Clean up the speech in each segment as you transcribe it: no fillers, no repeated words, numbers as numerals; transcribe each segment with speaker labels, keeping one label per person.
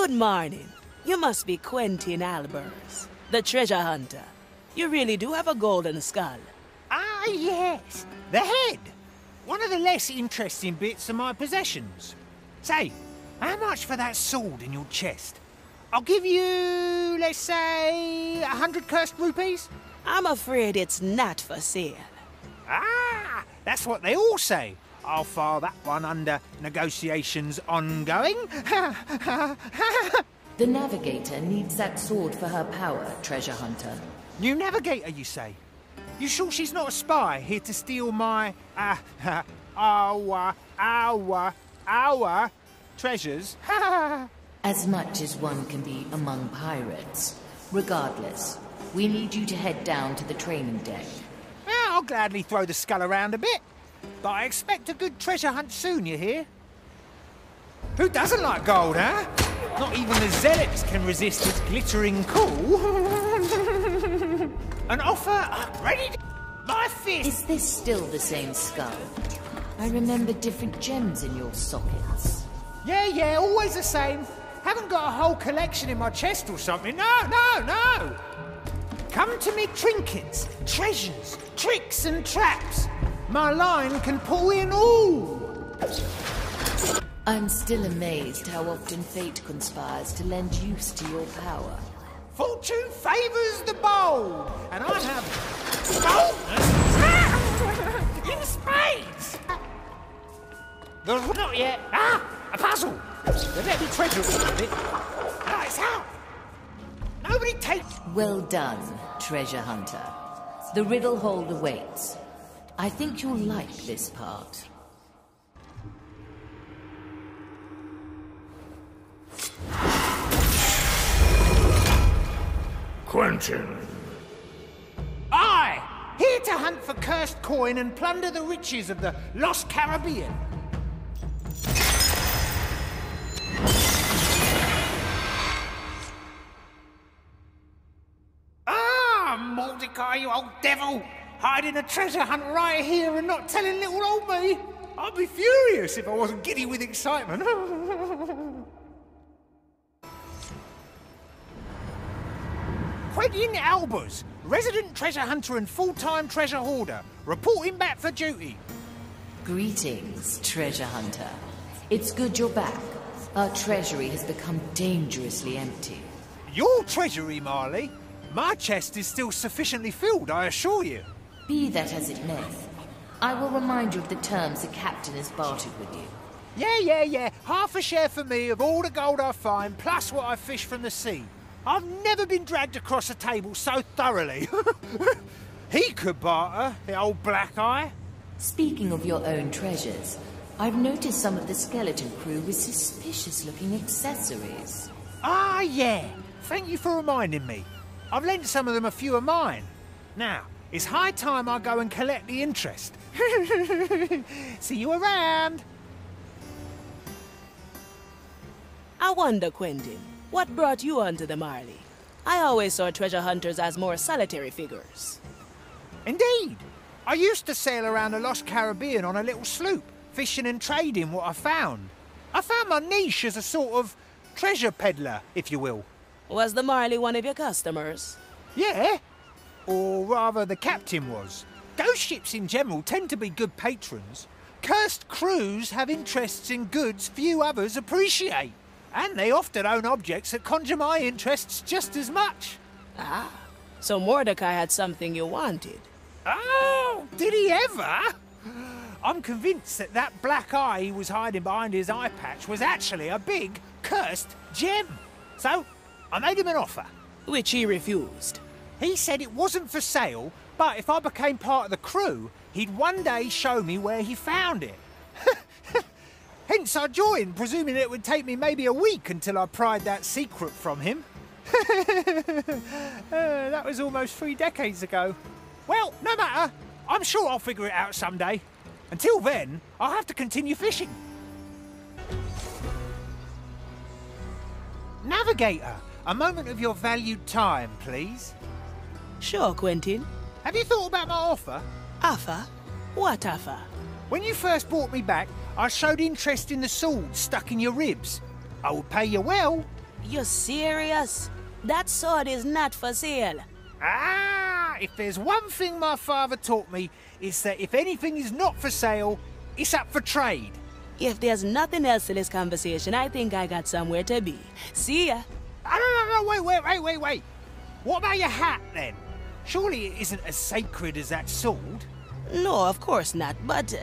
Speaker 1: Good morning. You must be Quentin Aalbers, the treasure hunter. You really do have a golden skull.
Speaker 2: Ah, yes. The head. One of the less interesting bits of my possessions. Say, how much for that sword in your chest? I'll give you, let's say, 100 cursed rupees.
Speaker 1: I'm afraid it's not for sale.
Speaker 2: Ah, that's what they all say. I'll file that one under negotiations ongoing.
Speaker 3: The navigator needs that sword for her power, treasure hunter.
Speaker 2: New navigator, you say? You sure she's not a spy here to steal my, our treasures?
Speaker 3: As much as one can be among pirates. Regardless, we need you to head down to the training deck.
Speaker 2: Yeah, I'll gladly throw the skull around a bit. But I expect a good treasure hunt soon, you hear? Who doesn't like gold, huh? Not even the zealots can resist its glittering cool. An offer ready to my fist.
Speaker 3: Is this still the same skull? I remember different gems in your sockets.
Speaker 2: Yeah, always the same. Haven't got a whole collection in my chest or something. No. Come to me trinkets, treasures, tricks and traps. My line can pull in all.
Speaker 3: I'm still amazed how often fate conspires to lend use to your power.
Speaker 2: Fortune favours the bold, and I have boldness in spades. There's not yet. A puzzle. There better be treasure in it. It's out. Nobody takes.
Speaker 3: Well done, treasure hunter. The riddle holder waits. I think you'll like this part.
Speaker 4: Quentin.
Speaker 2: Aye! Here to hunt for cursed coin and plunder the riches of the lost Caribbean. Mordecai, you old devil! Hiding a treasure hunt right here and not telling little old me! I'd be furious if I wasn't giddy with excitement. Quentin Aalbers, resident treasure hunter and full-time treasure hoarder, reporting back for duty.
Speaker 3: Greetings, treasure hunter. It's good you're back. Our treasury has become dangerously empty.
Speaker 2: Your treasury, Marley? My chest is still sufficiently filled, I assure you.
Speaker 3: Be that as it may, I will remind you of the terms the captain has bartered with you.
Speaker 2: Yeah. Half a share for me of all the gold I find, plus what I fish from the sea. I've never been dragged across a table so thoroughly. He could barter, the old black eye.
Speaker 3: Speaking of your own treasures, I've noticed some of the skeleton crew with suspicious-looking accessories.
Speaker 2: Ah, yeah. Thank you for reminding me. I've lent some of them a few of mine. Now, it's high time I go and collect the interest. See you around.
Speaker 1: I wonder, Quentin, what brought you onto the Marley? I always saw treasure hunters as more solitary figures.
Speaker 2: Indeed. I used to sail around the lost Caribbean on a little sloop, fishing and trading what I found. I found my niche as a sort of treasure peddler, if you will.
Speaker 1: Was the Marley one of your customers?
Speaker 2: Yeah. Or rather, the captain was. Ghost ships in general tend to be good patrons. Cursed crews have interests in goods few others appreciate. And they often own objects that conjure my interests just as much.
Speaker 1: Ah, so Mordecai had something you wanted.
Speaker 2: Oh, did he ever? I'm convinced that that black eye he was hiding behind his eye patch was actually a big, cursed gem. So, I made him an offer.
Speaker 1: Which he refused.
Speaker 2: He said it wasn't for sale, but if I became part of the crew, he'd one day show me where he found it. Hence I joined, presuming it would take me maybe a week until I pried that secret from him. That was almost 3 decades ago. Well, no matter. I'm sure I'll figure it out someday. Until then, I'll have to continue fishing. Navigator, a moment of your valued time, please.
Speaker 1: Sure, Quentin.
Speaker 2: Have you thought about my offer?
Speaker 1: Offer? What offer?
Speaker 2: When you first brought me back, I showed interest in the sword stuck in your ribs. I would pay you well,
Speaker 1: You serious? That sword is not for sale.
Speaker 2: Ah, if there's one thing my father taught me, it's that if anything is not for sale, it's up for trade.
Speaker 1: If there's nothing else to this conversation, I think I got somewhere to be. See ya.
Speaker 2: No, wait. What about your hat, then? Surely it isn't as sacred as that sword?
Speaker 1: No, of course not, but...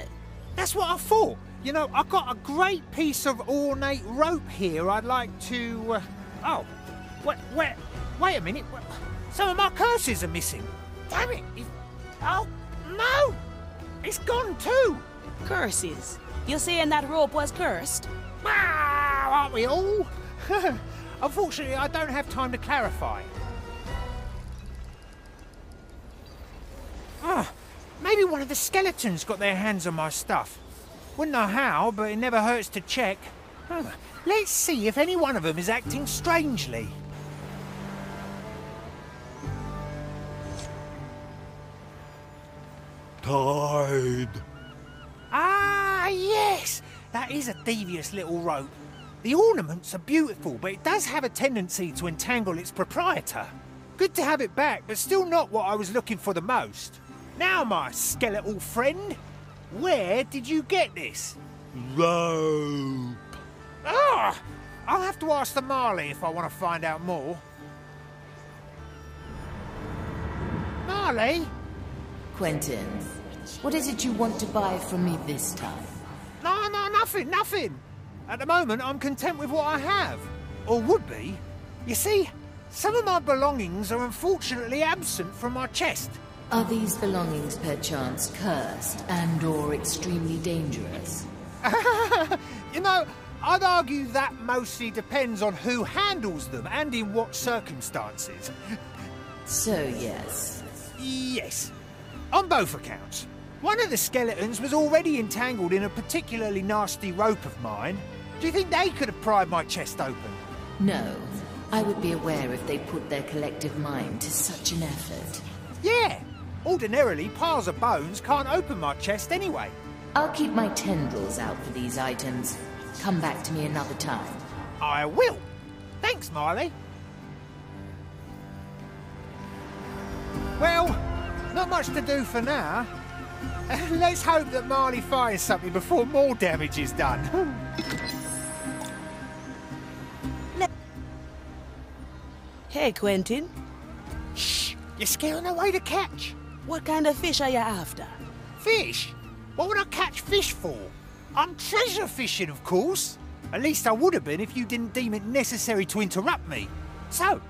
Speaker 2: That's what I thought. You know, I've got a great piece of ornate rope here I'd like to... Wait a minute. Some of my curses are missing. Damn it. Oh, no! It's gone too!
Speaker 1: Curses? You saying that rope was cursed?
Speaker 2: Wow, aren't we all? Unfortunately, I don't have time to clarify. Maybe one of the skeletons got their hands on my stuff. Wouldn't know how, but it never hurts to check. Let's see if any one of them is acting strangely.
Speaker 4: Tied.
Speaker 2: Ah, yes! That is a devious little rope. The ornaments are beautiful, but it does have a tendency to entangle its proprietor. Good to have it back, but still not what I was looking for the most. Now, my skeletal friend, where did you get this?
Speaker 4: Rope.
Speaker 2: Ah! I'll have to ask the Marley if I want to find out more. Marley?
Speaker 3: Quentin, what is it you want to buy from me this time?
Speaker 2: No, nothing. At the moment, I'm content with what I have. Or would be. You see, some of my belongings are unfortunately absent from my chest.
Speaker 3: Are these belongings perchance cursed and/or extremely dangerous?
Speaker 2: You know, I'd argue that mostly depends on who handles them and in what circumstances.
Speaker 3: So, yes.
Speaker 2: Yes, on both accounts. One of the skeletons was already entangled in a particularly nasty rope of mine. Do you think they could have pried my chest open?
Speaker 3: No. I would be aware if they put their collective mind to such an effort.
Speaker 2: Yeah. Ordinarily, piles of bones can't open my chest anyway.
Speaker 3: I'll keep my tendrils out for these items. Come back to me another time.
Speaker 2: I will. Thanks, Marley. Well, not much to do for now. Let's hope that Marley finds something before more damage is done.
Speaker 1: Hey, Quentin.
Speaker 2: Shh! You're scaring away the catch.
Speaker 1: What kind of fish are you after?
Speaker 2: Fish? What would I catch fish for? I'm treasure fishing, of course. At least I would have been if you didn't deem it necessary to interrupt me. So,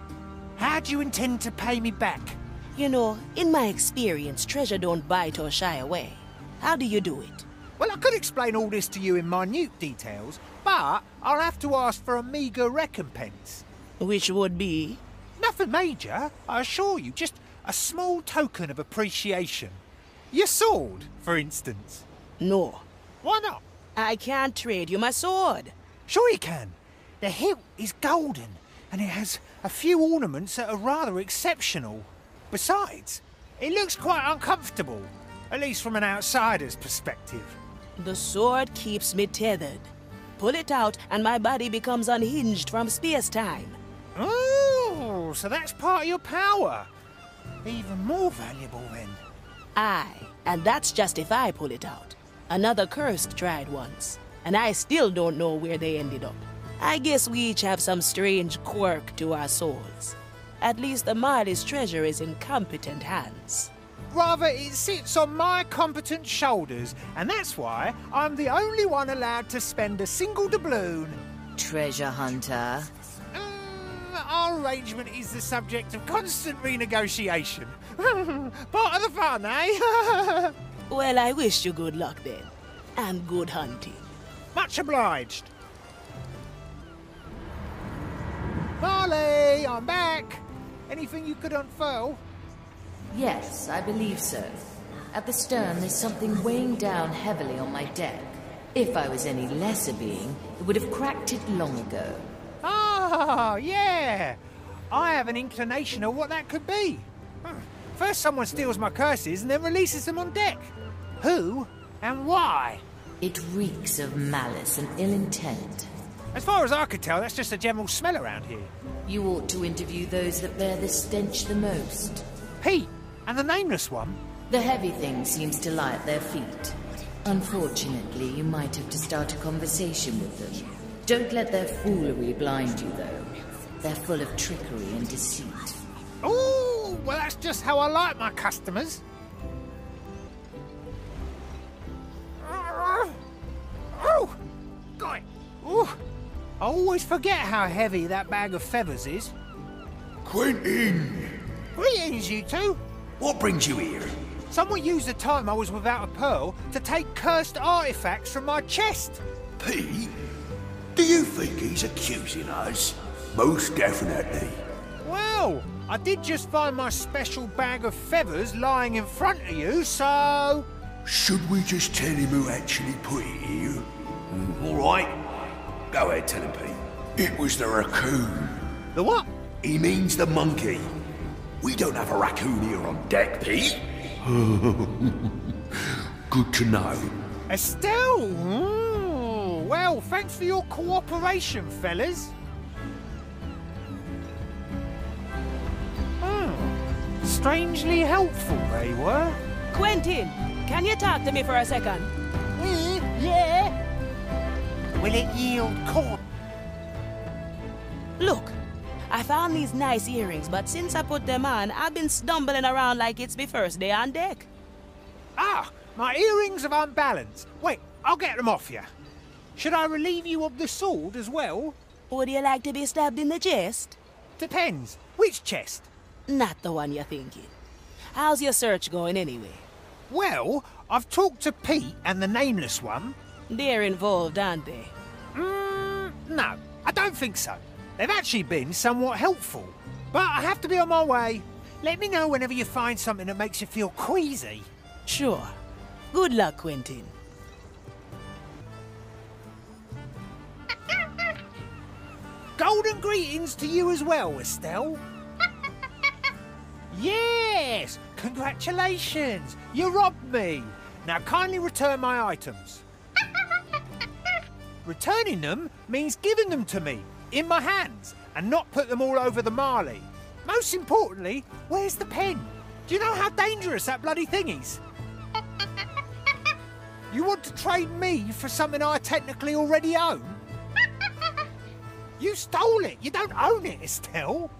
Speaker 2: how do you intend to pay me back?
Speaker 1: You know, in my experience, treasure don't bite or shy away. How do you do it?
Speaker 2: Well, I could explain all this to you in minute details, but I'll have to ask for a meagre recompense.
Speaker 1: Which would be?
Speaker 2: Nothing major, I assure you, just a small token of appreciation. Your sword, for instance.
Speaker 1: No.
Speaker 2: Why not?
Speaker 1: I can't trade you my sword.
Speaker 2: Sure you can. The hilt is golden, and it has a few ornaments that are rather exceptional. Besides, it looks quite uncomfortable, at least from an outsider's perspective.
Speaker 1: The sword keeps me tethered. Pull it out and my body becomes unhinged from space-time.
Speaker 2: Oh, so that's part of your power. Even more valuable then.
Speaker 1: Aye, and that's just if I pull it out. Another cursed tried once, and I still don't know where they ended up. I guess we each have some strange quirk to our souls. At least the Marley's treasure is in competent hands.
Speaker 2: Rather, it sits on my competent shoulders, and that's why I'm the only one allowed to spend a single doubloon.
Speaker 3: Treasure hunter.
Speaker 2: Our arrangement is the subject of constant renegotiation. Part of the fun, eh?
Speaker 1: Well, I wish you good luck then, and good hunting.
Speaker 2: Much obliged. Marley, I'm back. Anything you could unfurl?
Speaker 3: Yes, I believe so. At the stern, there's something weighing down heavily on my deck. If I was any lesser being, it would have cracked it long ago.
Speaker 2: Oh, yeah. I have an inclination of what that could be. First someone steals my curses and then releases them on deck. Who and why?
Speaker 3: It reeks of malice and ill intent.
Speaker 2: As far as I could tell, that's just a general smell around here.
Speaker 3: You ought to interview those that bear the stench the most.
Speaker 2: Pete, and the nameless one?
Speaker 3: The heavy thing seems to lie at their feet. Unfortunately, you might have to start a conversation with them. Don't let their foolery blind you, though. They're full of trickery and deceit.
Speaker 2: Ooh, well, that's just how I like my customers. Oh, got it. Ooh, I always forget how heavy that bag of feathers is.
Speaker 4: Quentin!
Speaker 2: Greetings, you two.
Speaker 4: What brings you here?
Speaker 2: Someone used the time I was without a pearl to take cursed artifacts from my chest.
Speaker 4: Pete? Do you think he's accusing us? Most definitely.
Speaker 2: Well, I did just find my special bag of feathers lying in front of you, so...
Speaker 4: Should we just tell him who actually put it here? All right. Go ahead, tell him, Pete. It was the raccoon.
Speaker 2: The what?
Speaker 4: He means the monkey. We don't have a raccoon here on deck, Pete. Good to know.
Speaker 2: Estelle? Ooh, well, thanks for your cooperation, fellas. Strangely helpful they were.
Speaker 1: Quentin, can you talk to me for a second?
Speaker 2: Yeah. Will it yield corn?
Speaker 1: Look, I found these nice earrings, but since I put them on, I've been stumbling around like it's my first day on deck.
Speaker 2: Ah, my earrings of unbalance. Wait, I'll get them off you. Should I relieve you of the sword as well?
Speaker 1: Would you like to be stabbed in the chest?
Speaker 2: Depends. Which chest?
Speaker 1: Not the one you're thinking. How's your search going anyway?
Speaker 2: Well, I've talked to Pete and the nameless one.
Speaker 1: They're involved, aren't they?
Speaker 2: No, I don't think so. They've actually been somewhat helpful. But I have to be on my way. Let me know whenever you find something that makes you feel queasy.
Speaker 1: Sure. Good luck, Quentin.
Speaker 2: Golden greetings to you as well, Estelle. Yes! Congratulations! You robbed me! Now kindly return my items. Returning them means giving them to me, in my hands, and not put them all over the Marley. Most importantly, where's the pen? Do you know how dangerous that bloody thing is? You want to trade me for something I technically already own? You stole it! You don't own it, Estelle!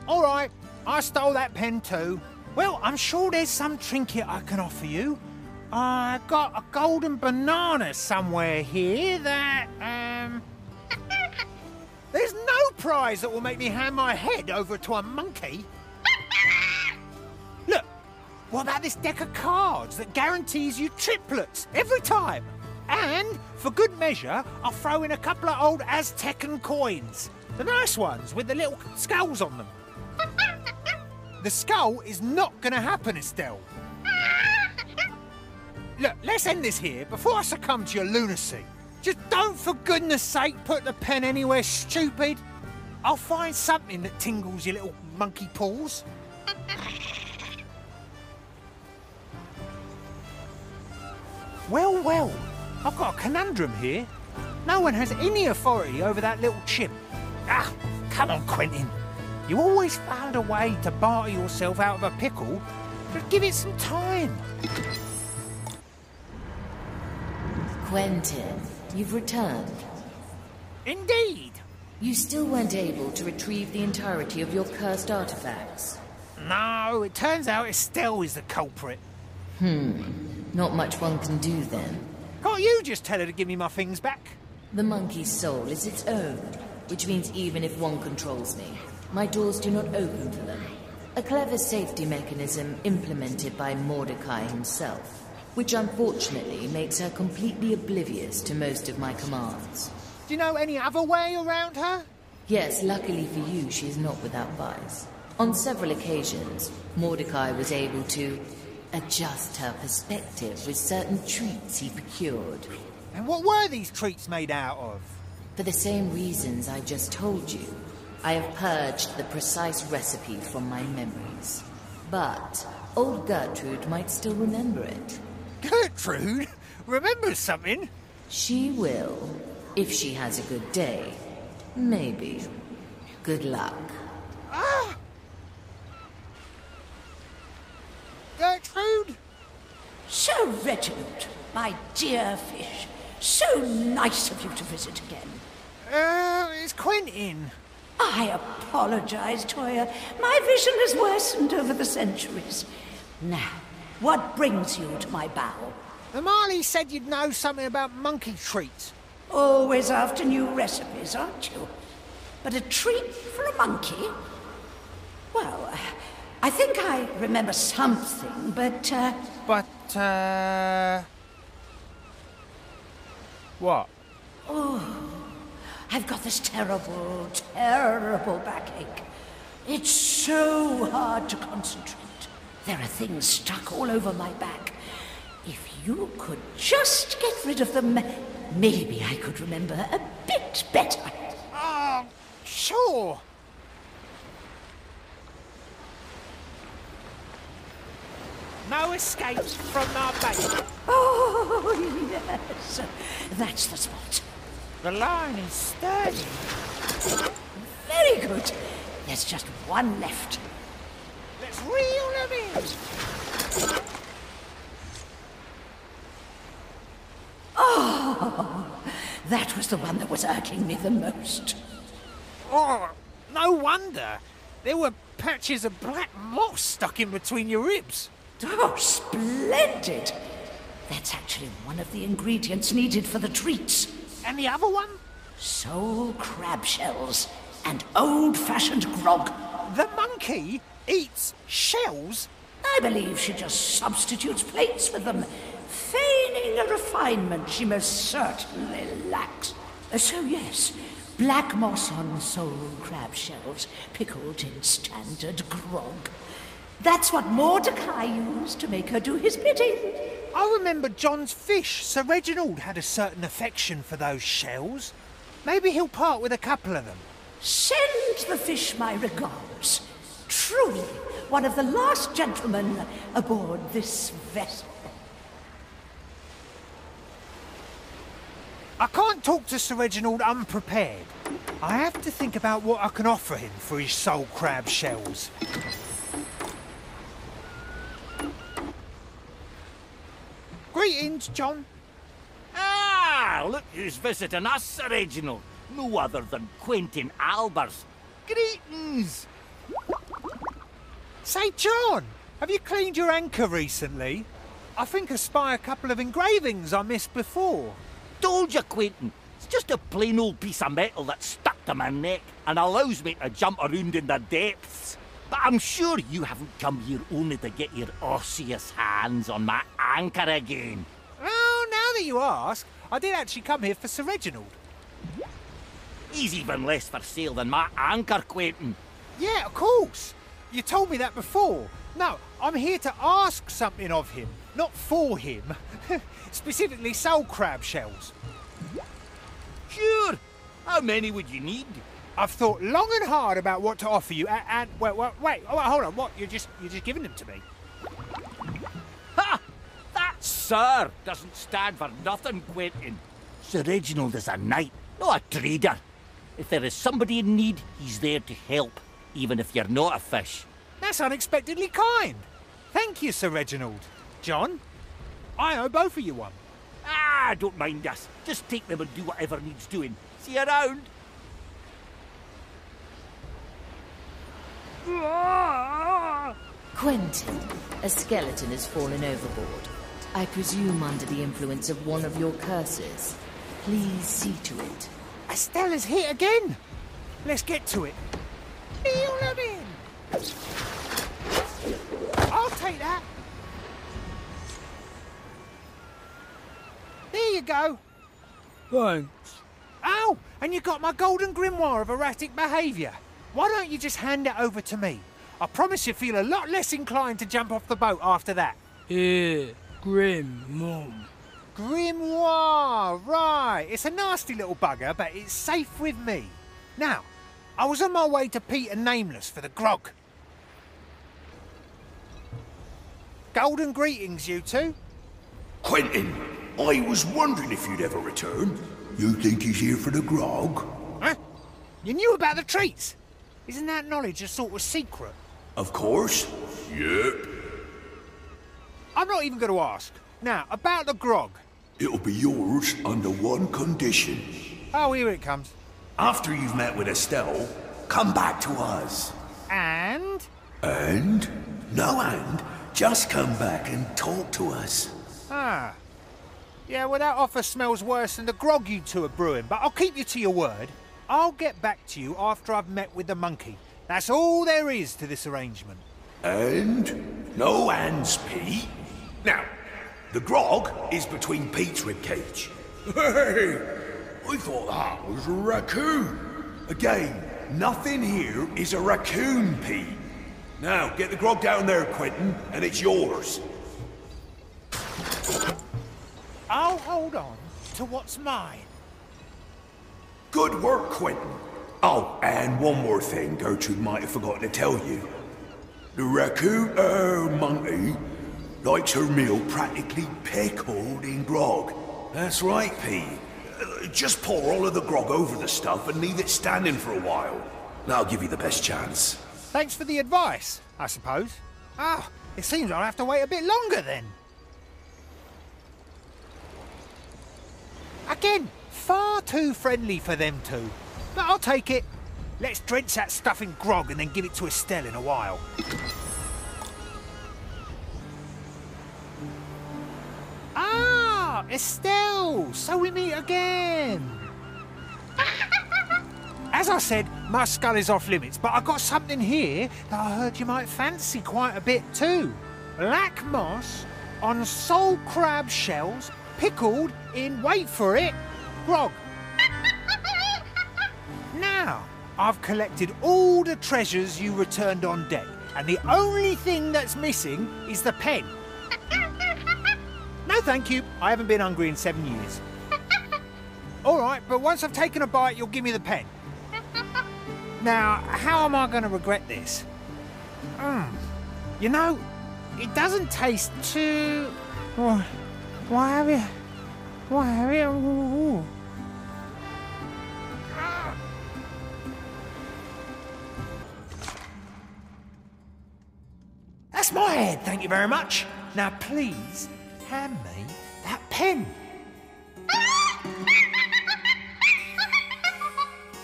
Speaker 2: All right. I stole that pen too. Well, I'm sure there's some trinket I can offer you. I got a golden banana somewhere here that, There's no prize that will make me hand my head over to a monkey. Look, what about this deck of cards that guarantees you triplets every time? And, for good measure, I'll throw in a couple of old Aztecan coins. The nice ones with the little skulls on them. The skull is not going to happen, Estelle. Look, let's end this here before I succumb to your lunacy. Just don't, for goodness sake, put the pen anywhere stupid. I'll find something that tingles your little monkey paws. Well, I've got a conundrum here. No one has any authority over that little chimp. Ah, come on, Quentin. You always found a way to barter yourself out of a pickle. Just give it some time.
Speaker 3: Quentin, you've returned.
Speaker 2: Indeed.
Speaker 3: You still weren't able to retrieve the entirety of your cursed artifacts.
Speaker 2: No, it turns out Estelle is the culprit.
Speaker 3: Not much one can do then.
Speaker 2: Can't you just tell her to give me my things back?
Speaker 3: The monkey's soul is its own, which means even if one controls me, my doors do not open for them. A clever safety mechanism implemented by Mordecai himself, which unfortunately makes her completely oblivious to most of my commands.
Speaker 2: Do you know any other way around her?
Speaker 3: Yes, luckily for you, she is not without vice. On several occasions, Mordecai was able to adjust her perspective with certain treats he procured.
Speaker 2: And what were these treats made out of?
Speaker 3: For the same reasons I just told you, I have purged the precise recipe from my memories. But old Gertrude might still remember it.
Speaker 2: Gertrude remembers something?
Speaker 3: She will, if she has a good day. Maybe. Good luck.
Speaker 2: Ah! Gertrude?
Speaker 5: So, Reginald, my dear fish, so nice of you to visit again.
Speaker 2: It's Quentin.
Speaker 5: I apologize, Toya. My vision has worsened over the centuries. Now, what brings you to my bow?
Speaker 2: The Marley said you'd know something about monkey treats.
Speaker 5: Always after new recipes, aren't you? But a treat for a monkey? Well, I think I remember something, but,
Speaker 2: What?
Speaker 5: I've got this terrible, terrible backache. It's so hard to concentrate. There are things stuck all over my back. If you could just get rid of them, maybe I could remember a bit better.
Speaker 2: Oh, sure. No escape from our base.
Speaker 5: Oh, yes. That's the spot.
Speaker 2: The line is sturdy.
Speaker 5: Very good. There's just one left.
Speaker 2: Let's reel them in.
Speaker 5: Oh, that was the one that was irking me the most.
Speaker 2: Oh, no wonder. There were patches of black moss stuck in between your ribs.
Speaker 5: Oh, splendid. That's actually one of the ingredients needed for the treats.
Speaker 2: And the other one?
Speaker 5: Soul crab shells and old-fashioned grog.
Speaker 2: The monkey eats shells?
Speaker 5: I believe she just substitutes plates with them, feigning a refinement she most certainly lacks. So yes, black moss on soul crab shells, pickled in standard grog. That's what Mordecai used to make her do his bidding.
Speaker 2: I remember John's fish. Sir Reginald had a certain affection for those shells. Maybe he'll part with a couple of them.
Speaker 5: Send the fish my regards. Truly, one of the last gentlemen aboard this vessel.
Speaker 2: I can't talk to Sir Reginald unprepared. I have to think about what I can offer him for his soul crab shells. Greetings, John.
Speaker 6: Ah, look who's visiting us, Sir Reginald. No other than Quentin Aalbers. Greetings!
Speaker 2: Say, John, have you cleaned your anchor recently? I think I spy a couple of engravings I missed before.
Speaker 6: Told you, Quentin. It's just a plain old piece of metal that's stuck to my neck and allows me to jump around in the depths. But I'm sure you haven't come here only to get your osseous hands on my anchor again.
Speaker 2: Oh, now that you ask, I did actually come here for Sir Reginald.
Speaker 6: He's even less for sale than my anchor, Quentin.
Speaker 2: Yeah, of course. You told me that before. No, I'm here to ask something of him, not for him. Specifically soul crab shells.
Speaker 6: Sure. How many would you need?
Speaker 2: I've thought long and hard about what to offer you, and wait, hold on, what? You're just giving them to me?
Speaker 6: Ha! That "sir" doesn't stand for nothing, Quentin. Sir Reginald is a knight, not a trader. If there is somebody in need, he's there to help, even if you're not a fish.
Speaker 2: That's unexpectedly kind. Thank you, Sir Reginald. John, I owe both of you one.
Speaker 6: Ah, don't mind us. Just take them and do whatever needs doing. See you around.
Speaker 3: Quentin, a skeleton has fallen overboard. I presume under the influence of one of your curses. Please see to it.
Speaker 2: Estella's hit again. Let's get to it. Reel them in. I'll take that. There you go.
Speaker 7: Thanks.
Speaker 2: Oh, and you got my golden grimoire of erratic behaviour. Why don't you just hand it over to me? I promise you feel a lot less inclined to jump off the boat after that.
Speaker 7: Here, Grim, Mum.
Speaker 2: Grimoire, right. It's a nasty little bugger, but it's safe with me. Now, I was on my way to Peter Nameless for the grog. Golden greetings, you two.
Speaker 4: Quentin, I was wondering if you'd ever return. You think he's here for the grog?
Speaker 2: Huh? You knew about the treats? Isn't that knowledge a sort of secret?
Speaker 4: Of course. Yep.
Speaker 2: I'm not even going to ask. Now, about the grog.
Speaker 4: It'll be yours under one condition.
Speaker 2: Oh, here it comes.
Speaker 4: After you've met with Estelle, come back to us.
Speaker 2: And?
Speaker 4: And? No and. Just come back and talk to us.
Speaker 2: Ah. Yeah, well, that offer smells worse than the grog you two are brewing, but I'll keep you to your word. I'll get back to you after I've met with the monkey. That's all there is to this arrangement.
Speaker 4: And? No ands, Pete. Now, the grog is between Pete's ribcage. Hey! I thought that was a raccoon. Again, nothing here is a raccoon, Pete. Now, get the grog down there, Quentin, and it's yours.
Speaker 2: I'll hold on to what's mine.
Speaker 4: Good work, Quentin. Oh, and one more thing Gertrude might have forgotten to tell you. The raccoon, monkey, likes her meal practically pickled in grog. That's right, Pete. Just pour all of the grog over the stuff and leave it standing for a while. That'll give you the best chance.
Speaker 2: Thanks for the advice, I suppose. Ah, it seems I'll have to wait a bit longer then. Again, far too friendly for them two. But I'll take it. Let's drench that stuff in grog and then give it to Estelle in a while. Ah, Estelle! So we meet again! As I said, my skull is off limits, but I've got something here that I heard you might fancy quite a bit too. Black moss on soul crab shells, pickled in, wait for it, grog. Now, I've collected all the treasures you returned on deck, and the only thing that's missing is the pen. No, thank you. I haven't been hungry in 7 years. All right, but once I've taken a bite, you'll give me the pen. Now, how am I going to regret this? You know, it doesn't taste too... Why have you... Ooh. That's my head, thank you very much. Now, please, hand me that pen.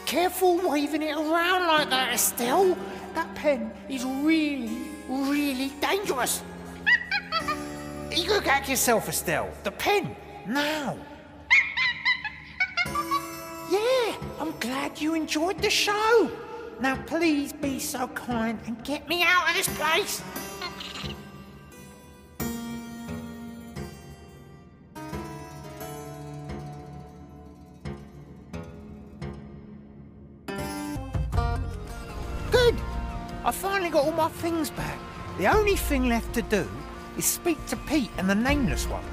Speaker 2: Careful waving it around like that, Estelle. That pen is really, really dangerous. You look at yourself, Estelle. The pen, now. Yeah, I'm glad you enjoyed the show. Now, please be so kind and get me out of this place. Good! I finally got all my things back. The only thing left to do is speak to Pete and the Nameless One.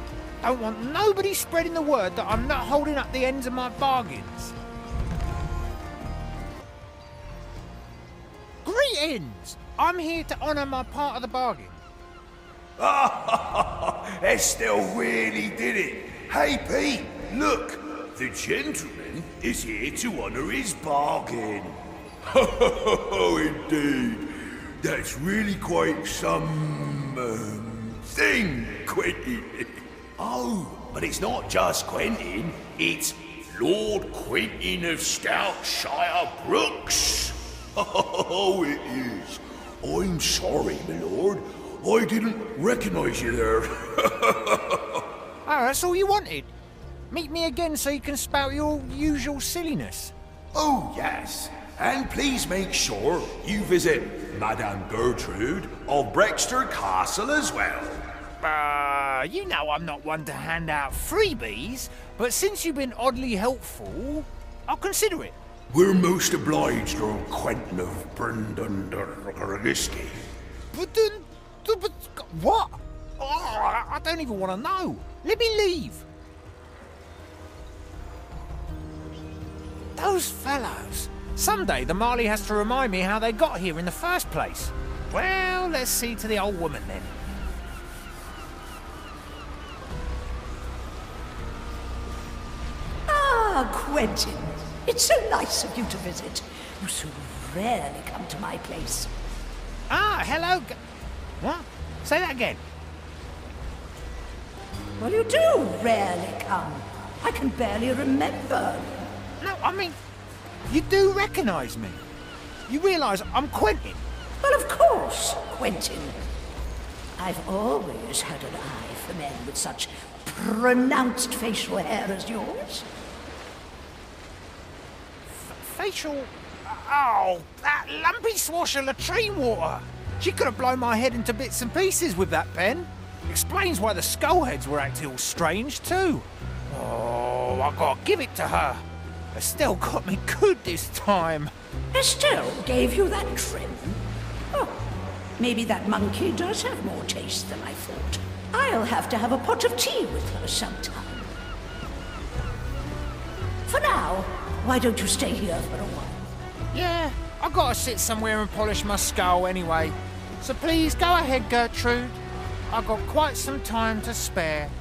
Speaker 2: Don't want nobody spreading the word that I'm not holding up the ends of my bargains. Greetings! I'm here to honour my part of the bargain.
Speaker 4: Estelle really did it. Hey, Pete, look. The gentleman is here to honour his bargain. Oh, indeed. That's really quite some... thing, Quentin. Oh, but it's not just Quentin. It's Lord Quentin of Stoutshire Brooks. Oh, it is. I'm sorry, my lord. I didn't recognise you there.
Speaker 2: Oh, that's all you wanted? Meet me again so you can spout your usual silliness.
Speaker 4: Oh, yes. And please make sure you visit Madame Gertrude of Brexter Castle as well.
Speaker 2: You know I'm not one to hand out freebies, but since you've been oddly helpful, I'll consider it.
Speaker 4: We're most obliged, Lord Quentin of Brundundergriski.
Speaker 2: But what? Oh, I don't even want to know. Let me leave. Those fellows. Someday the Marley has to remind me how they got here in the first place. Well, let's see to the old woman then.
Speaker 5: Quentin. It's so nice of you to visit. You so rarely come to my place.
Speaker 2: Ah, hello. What? Say that again.
Speaker 5: Well, you do rarely come. I can barely remember.
Speaker 2: No, I mean, you do recognise me. You realise I'm Quentin.
Speaker 5: Well, of course, Quentin. I've always had an eye for men with such pronounced facial hair as yours.
Speaker 2: Facial... Oh, that lumpy swash of latrine water. She could have blown my head into bits and pieces with that pen. Explains why the skullheads were acting all strange, too. Oh, I gotta give it to her. Estelle got me good this time.
Speaker 5: Estelle gave you that trim? Oh, maybe that monkey does have more taste than I thought. I'll have to have a pot of tea with her sometime. For now, why don't you stay here for a while?
Speaker 2: Yeah, I gotta sit somewhere and polish my skull anyway. So please go ahead, Gertrude. I've got quite some time to spare.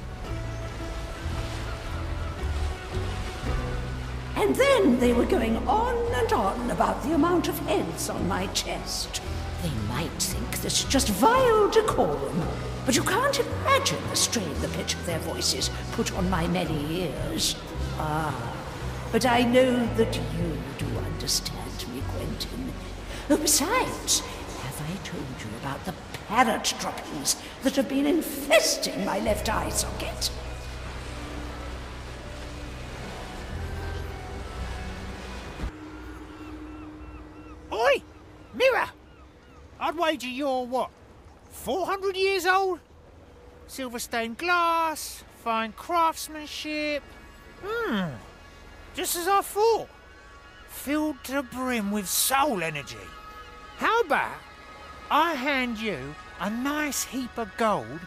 Speaker 5: And then they were going on and on about the amount of heads on my chest. They might think this is just vile decorum, but you can't imagine the strain the pitch of their voices put on my many ears. Ah, but I know that you do understand me, Quentin. Oh, besides, have I told you about the parrot droppings that have been infesting my left eye socket?
Speaker 2: Oi! Mirror! I'd wager you're, what, 400 years old? Silver stained glass, fine craftsmanship. Just as I thought. Filled to the brim with soul energy. How about I hand you a nice heap of gold,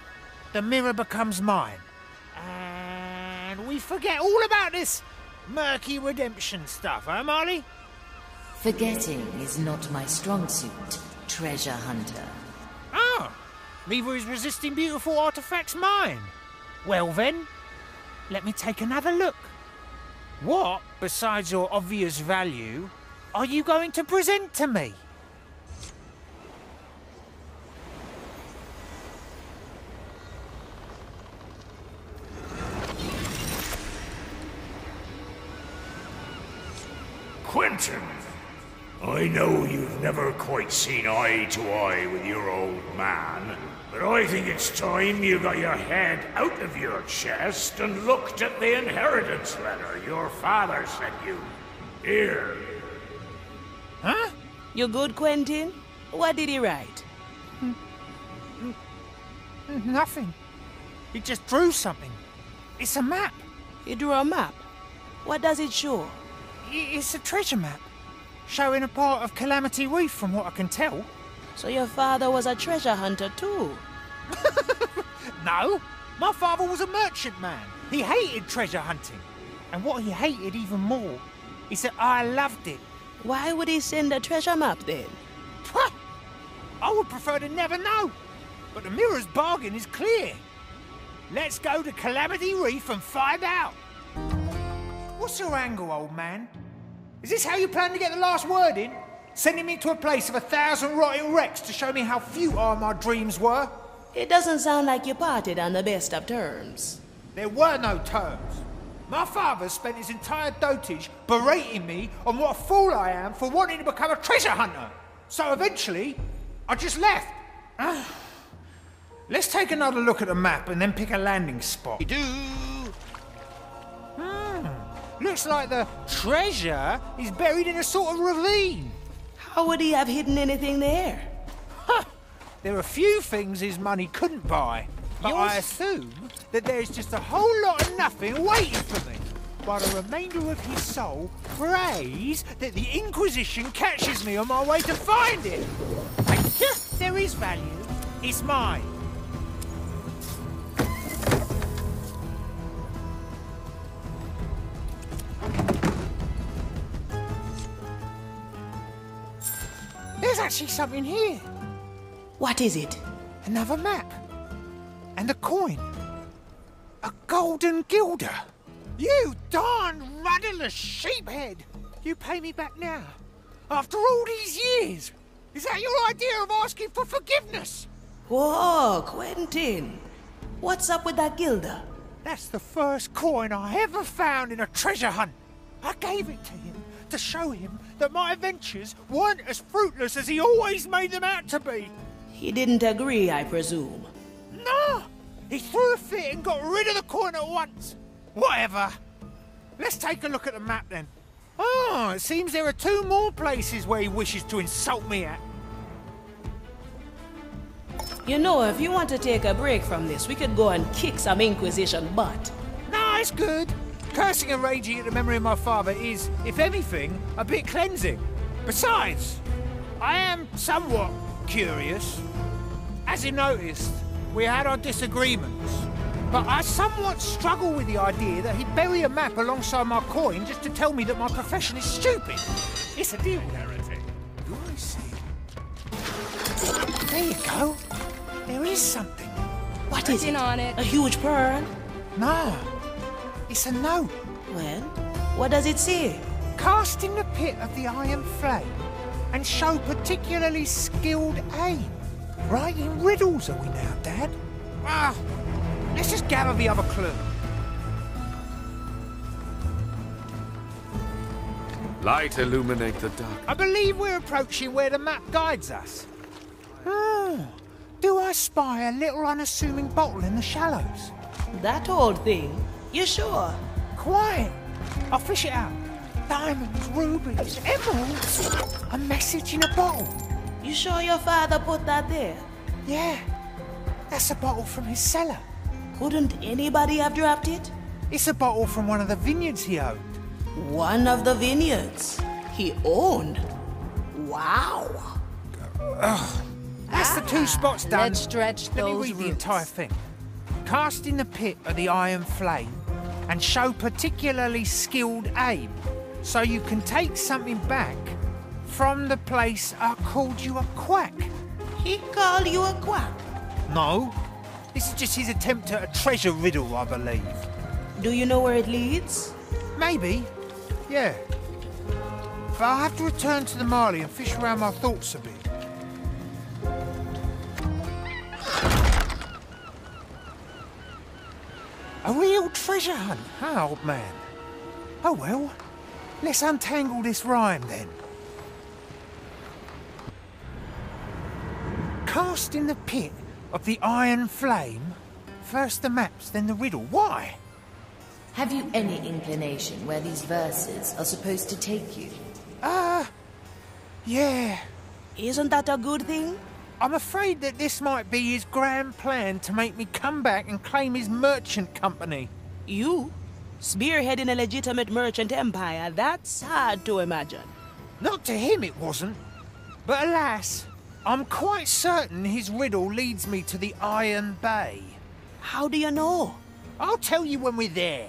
Speaker 2: the mirror becomes mine, and we forget all about this murky redemption stuff, huh, Marley?
Speaker 3: Forgetting is not my strong suit, treasure hunter.
Speaker 2: Ah, neither is resisting beautiful artifacts mine. Well then, let me take another look. What, besides your obvious value, are you going to present to me?
Speaker 4: Quentin, I know you've never quite seen eye to eye with your old man, but I think it's time you got your head out of your chest and looked at the inheritance letter your father sent you. Here.
Speaker 2: Huh?
Speaker 1: You good, Quentin? What did he write?
Speaker 2: Nothing. He just drew something. It's a map.
Speaker 1: He drew a map. What does it show?
Speaker 2: It's a treasure map, showing a part of Calamity Reef from what I can tell.
Speaker 1: So your father was a treasure hunter too?
Speaker 2: No, my father was a merchant man. He hated treasure hunting. And what he hated even more is that I loved it.
Speaker 1: Why would he send a treasure map then?
Speaker 2: I would prefer to never know. But the mirror's bargain is clear. Let's go to Calamity Reef and find out. What's your angle, old man? Is this how you plan to get the last word in? Sending me to a place of 1,000 rotting wrecks to show me how futile my dreams were?
Speaker 1: It doesn't sound like you parted on the best of terms.
Speaker 2: There were no terms. My father spent his entire dotage berating me on what a fool I am for wanting to become a treasure hunter. So eventually, I just left. Let's take another look at the map and then pick a landing spot. Looks like the treasure is buried in a sort of ravine.
Speaker 1: How would he have hidden anything there?
Speaker 2: There are a few things his money couldn't buy, but I assume that there's just a whole lot of nothing waiting for me, while the remainder of his soul prays that the Inquisition catches me on my way to find it. And if there is value, it's mine. There's actually something here.
Speaker 1: What is it?
Speaker 2: Another map. And a coin. A golden guilder. You darn rudderless sheephead! You pay me back now? After all these years? Is that your idea of asking for forgiveness?
Speaker 1: Whoa, Quentin. What's up with that guilder?
Speaker 2: That's the first coin I ever found in a treasure hunt. I gave it to him to show him that my adventures weren't as fruitless as he always made them out to be.
Speaker 1: He didn't agree, I presume.
Speaker 2: No! He threw a fit and got rid of the coin at once. Whatever. Let's take a look at the map then. Oh, it seems there are 2 more places where he wishes to insult me at.
Speaker 1: You know, if you want to take a break from this, we could go and kick some Inquisition butt.
Speaker 2: No, it's good. Cursing and raging at the memory of my father is, if anything, a bit cleansing. Besides, I am somewhat curious. As you noticed, we had our disagreements. But I somewhat struggle with the idea that he'd bury a map alongside my coin just to tell me that my profession is stupid. It's a deal, heretic. Do I see? There you go. There is something.
Speaker 1: What is it?
Speaker 8: on it.
Speaker 1: A huge pearl?
Speaker 2: No, it's a note.
Speaker 1: Well, what does it say?
Speaker 2: Cast in the pit of the iron flame and show particularly skilled aim. Writing riddles are we now, Dad? Ah, let's just gather the other clue.
Speaker 9: Light illuminate the dark.
Speaker 2: I believe we're approaching where the map guides us. Oh, do I spy a little unassuming bottle in the shallows?
Speaker 1: That old thing? You sure?
Speaker 2: Quiet. I'll fish it out. Diamonds, rubies, emeralds. A message in a bottle.
Speaker 1: You sure your father put that there?
Speaker 2: Yeah, that's a bottle from his cellar.
Speaker 1: Couldn't anybody have dropped it?
Speaker 2: It's a bottle from one of the vineyards he owned.
Speaker 1: One of the vineyards he owned? Wow.
Speaker 2: That's the 2 spots done.
Speaker 8: Let's stretch
Speaker 2: Let me
Speaker 8: those
Speaker 2: read the
Speaker 8: roots.
Speaker 2: entire thing. Cast in the pit of the iron flame and show particularly skilled aim, so you can take something back from the place I called you a quack.
Speaker 1: He called you a quack?
Speaker 2: No, this is just his attempt at a treasure riddle, I believe.
Speaker 1: Do you know where it leads?
Speaker 2: Maybe, yeah. But I'll have to return to the Marley and fish around my thoughts a bit. A real treasure hunt, huh, old man? Oh well, let's untangle this rhyme then. Cast in the pit of the iron flame. First the maps, then the riddle. Why?
Speaker 3: Have you any inclination where these verses are supposed to take you?
Speaker 2: Yeah.
Speaker 1: Isn't that a good thing?
Speaker 2: I'm afraid that this might be his grand plan to make me come back and claim his merchant company.
Speaker 1: You? Spearheading a legitimate merchant empire? That's hard to imagine.
Speaker 2: Not to him it wasn't. But alas, I'm quite certain his riddle leads me to the Iron Bay.
Speaker 1: How do you know?
Speaker 2: I'll tell you when we're there.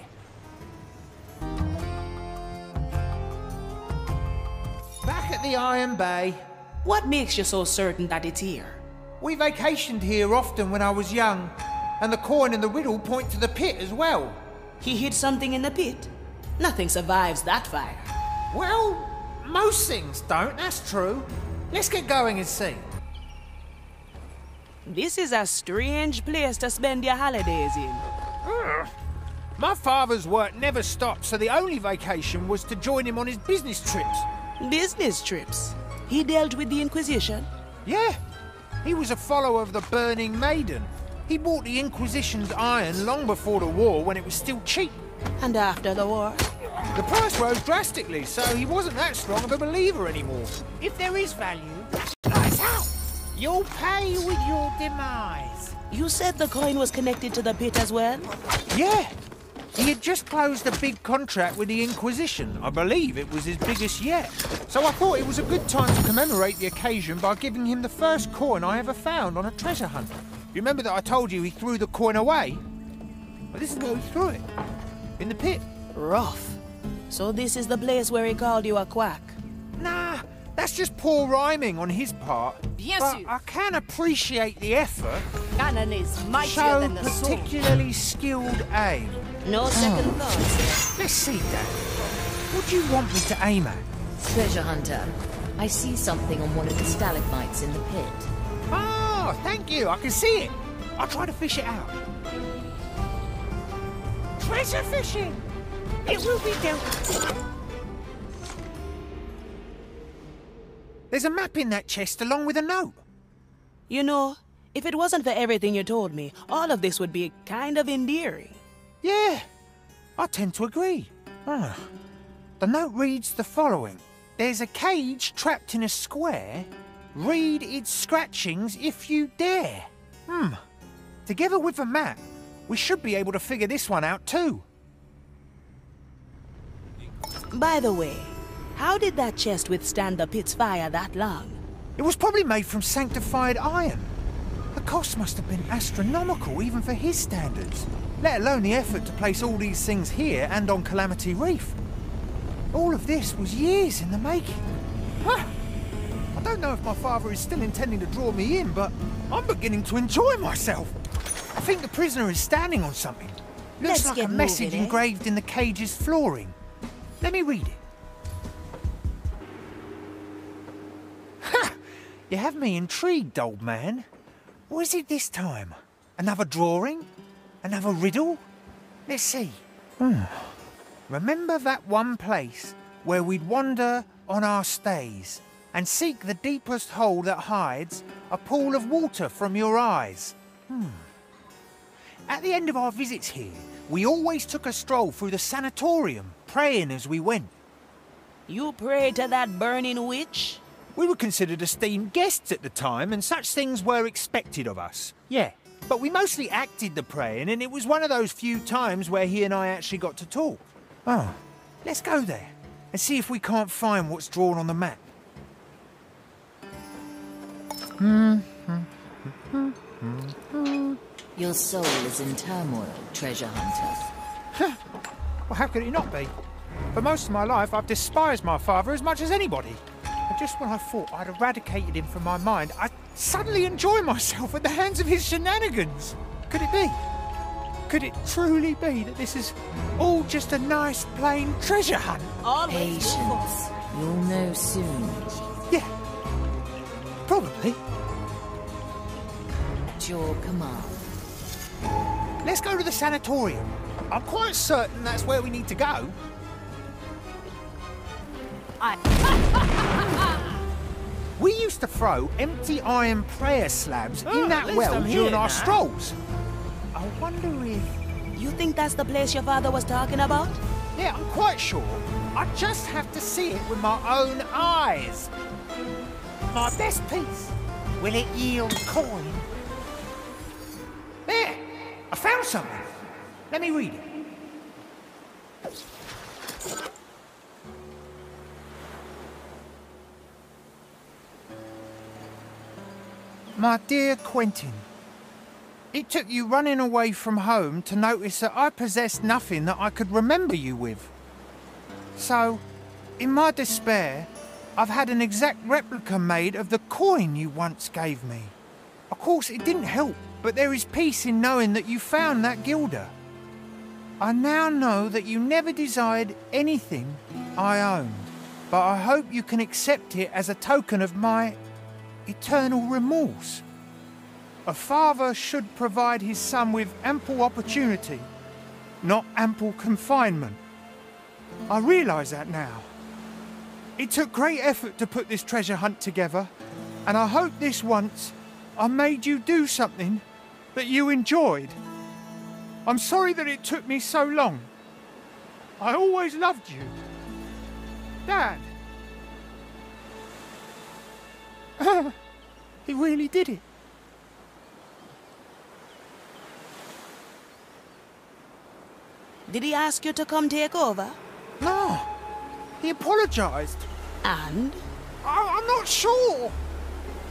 Speaker 2: Back at the Iron Bay.
Speaker 1: What makes you so certain that it's here?
Speaker 2: We vacationed here often when I was young, and the coin and the riddle point to the pit as well.
Speaker 1: He hid something in the pit. Nothing survives that fire.
Speaker 2: Well, most things don't, that's true. Let's get going and see.
Speaker 1: This is a strange place to spend your holidays in.
Speaker 2: My father's work never stopped, so the only vacation was to join him on his business trips.
Speaker 1: Business trips? He dealt with the Inquisition?
Speaker 2: Yeah, he was a follower of the Burning Maiden. He bought the Inquisition's iron long before the war when it was still cheap.
Speaker 1: And after the war?
Speaker 2: The price rose drastically, so he wasn't that strong of a believer anymore. If there is value, lights out! You'll pay with your demise.
Speaker 1: You said the coin was connected to the pit as well?
Speaker 2: Yeah. He had just closed a big contract with the Inquisition. I believe it was his biggest yet. So I thought it was a good time to commemorate the occasion by giving him the first coin I ever found on a treasure hunt. You remember that I told you he threw the coin away? Well, this is where he threw it. In the pit.
Speaker 1: Rough. So this is the place where he called you a quack?
Speaker 2: Nah, that's just poor rhyming on his part.
Speaker 8: Bien
Speaker 2: but
Speaker 8: sûr.
Speaker 2: I can appreciate the effort.
Speaker 8: Cannon is mightier
Speaker 2: Show
Speaker 8: than the sword.
Speaker 2: particularly skilled aim.
Speaker 1: No second thoughts.
Speaker 2: Let's see, Dad. What do you want me to aim at?
Speaker 3: Treasure hunter, I see something on one of the stalagmites in the pit.
Speaker 2: Oh, thank you. I can see it. I'll try to fish it out. Treasure fishing! It will be dealt with. There's a map in that chest along with a note.
Speaker 1: You know, if it wasn't for everything you told me, all of this would be kind of endearing.
Speaker 2: Yeah, I tend to agree. The note reads the following. There's a cage trapped in a square. Read its scratchings if you dare. Together with the map, we should be able to figure this one out too.
Speaker 1: By the way, how did that chest withstand the pit's fire that long?
Speaker 2: It was probably made from sanctified iron. The cost must have been astronomical even for his standards, let alone the effort to place all these things here and on Calamity Reef. All of this was years in the making. I don't know if my father is still intending to draw me in, but I'm beginning to enjoy myself. I think the prisoner is standing on something. Looks
Speaker 1: Let's
Speaker 2: like
Speaker 1: get
Speaker 2: a message
Speaker 1: moving, eh?
Speaker 2: engraved in the cage's flooring. Let me read it. Ha! You have me intrigued, old man. What is it this time? Another drawing? Another riddle? Let's see. Remember that one place where we'd wander on our stays and seek the deepest hole that hides a pool of water from your eyes? At the end of our visits here, we always took a stroll through the sanatorium, praying as we went.
Speaker 1: You prayed to that burning witch?
Speaker 2: We were considered esteemed guests at the time, and such things were expected of us. Yeah, but we mostly acted the praying, and it was one of those few times where he and I actually got to talk. Oh, let's go there and see if we can't find what's drawn on the map.
Speaker 3: Your soul is in turmoil, treasure hunter.
Speaker 2: Well, how could it not be? For most of my life, I've despised my father as much as anybody. And just when I thought I'd eradicated him from my mind, I suddenly enjoy myself at the hands of his shenanigans. Could it be? Could it truly be that this is all just a nice, plain treasure hunt?
Speaker 3: Patience. You'll know soon.
Speaker 2: Yeah, probably.
Speaker 3: At your command.
Speaker 2: Let's go to the sanatorium. I'm quite certain that's where we need to go. We used to throw empty iron prayer slabs in that well during our strolls. I wonder if...
Speaker 1: You think that's the place your father was talking about?
Speaker 2: Yeah, I'm quite sure. I just have to see it with my own eyes. My best piece. Will it yield coin? There! I found something. Let me read it. My dear Quentin, it took you running away from home to notice that I possessed nothing that I could remember you with. So, in my despair, I've had an exact replica made of the coin you once gave me. Of course, it didn't help, but there is peace in knowing that you found that guilder. I now know that you never desired anything I owned, but I hope you can accept it as a token of my eternal remorse. A father should provide his son with ample opportunity, not ample confinement. I realise that now. It took great effort to put this treasure hunt together, and I hope this once I made you do something that you enjoyed. I'm sorry that it took me so long. I always loved you. Dad. He really did it.
Speaker 1: Did he ask you to come take over?
Speaker 2: No. He apologised.
Speaker 1: And?
Speaker 2: I'm not sure.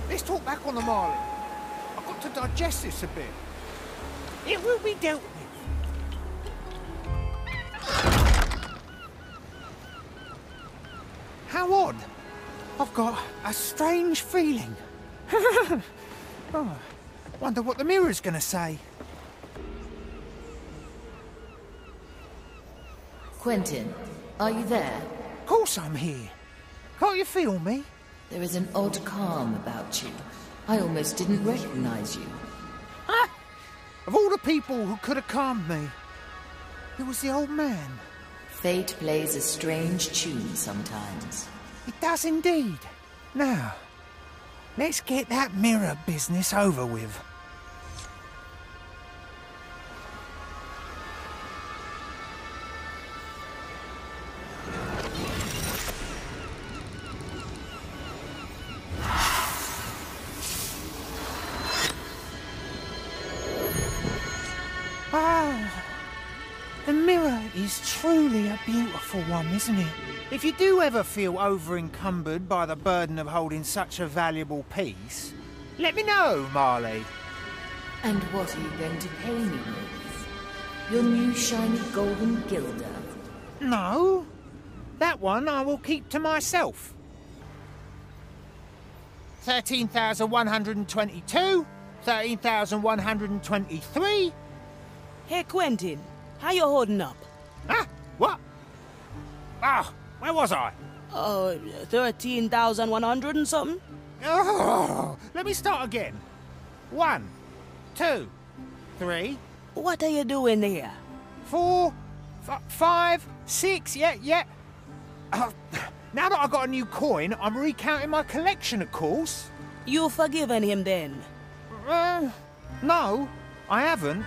Speaker 2: Let's talk back on the Marlin. I've got to digest this a bit. It will be dealt with. How odd. I've got a strange feeling. Wonder what the mirror's going to say.
Speaker 3: Quentin, are you there?
Speaker 2: Of course I'm here. Can't you feel me?
Speaker 3: There is an odd calm about you. I almost didn't recognize you.
Speaker 2: Ah! Of all the people who could have calmed me, it was the old man.
Speaker 3: Fate plays a strange tune sometimes.
Speaker 2: It does indeed. Now, let's get that mirror business over with. Ah, the mirror is truly a beautiful one, isn't it? If you do ever feel over-encumbered by the burden of holding such a valuable piece, let me know, Marley.
Speaker 3: And what are you going to pay me with? Your new shiny golden gilder?
Speaker 2: No, that one I will keep to myself. 13,122, 13,123.
Speaker 1: Hey, Quentin, how you holding up?
Speaker 2: Huh? What? Ah, where was I?
Speaker 1: 13,100 and something?
Speaker 2: Oh, let me start again. 1, 2, 3.
Speaker 1: What are you doing there?
Speaker 2: 4, 5, 6, yeah. Now that I've got a new coin, I'm recounting my collection, of course.
Speaker 1: You forgiven him then?
Speaker 2: No, I haven't.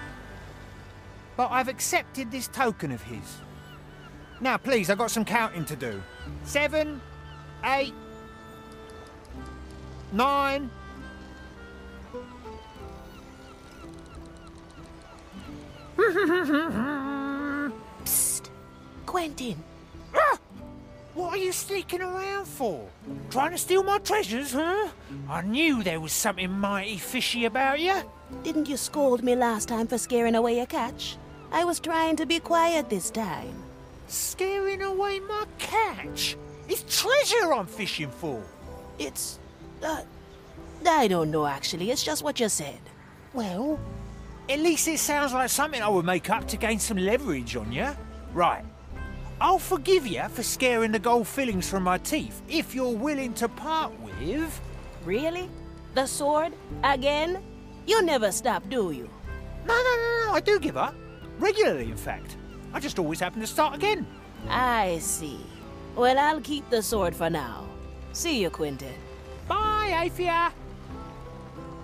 Speaker 2: But I've accepted this token of his. Now, please, I've got some counting to do. 7, 8, 9...
Speaker 1: Psst! Quentin!
Speaker 2: Ah! What are you sneaking around for? Trying to steal my treasures, huh? I knew there was something mighty fishy about you.
Speaker 1: Didn't you scold me last time for scaring away a catch? I was trying to be quiet this time.
Speaker 2: Scaring away my catch? It's treasure I'm fishing for.
Speaker 1: It's... I don't know, actually. It's just what you said.
Speaker 2: Well, at least it sounds like something I would make up to gain some leverage on you. Right. I'll forgive you for scaring the gold fillings from my teeth if you're willing to part with...
Speaker 1: Really? The sword? Again? You never stop, do you?
Speaker 2: No, I do give up. Regularly, in fact. I just always happen to start again.
Speaker 1: I see. Well, I'll keep the sword for now. See you, Quentin.
Speaker 2: Bye, Aphia.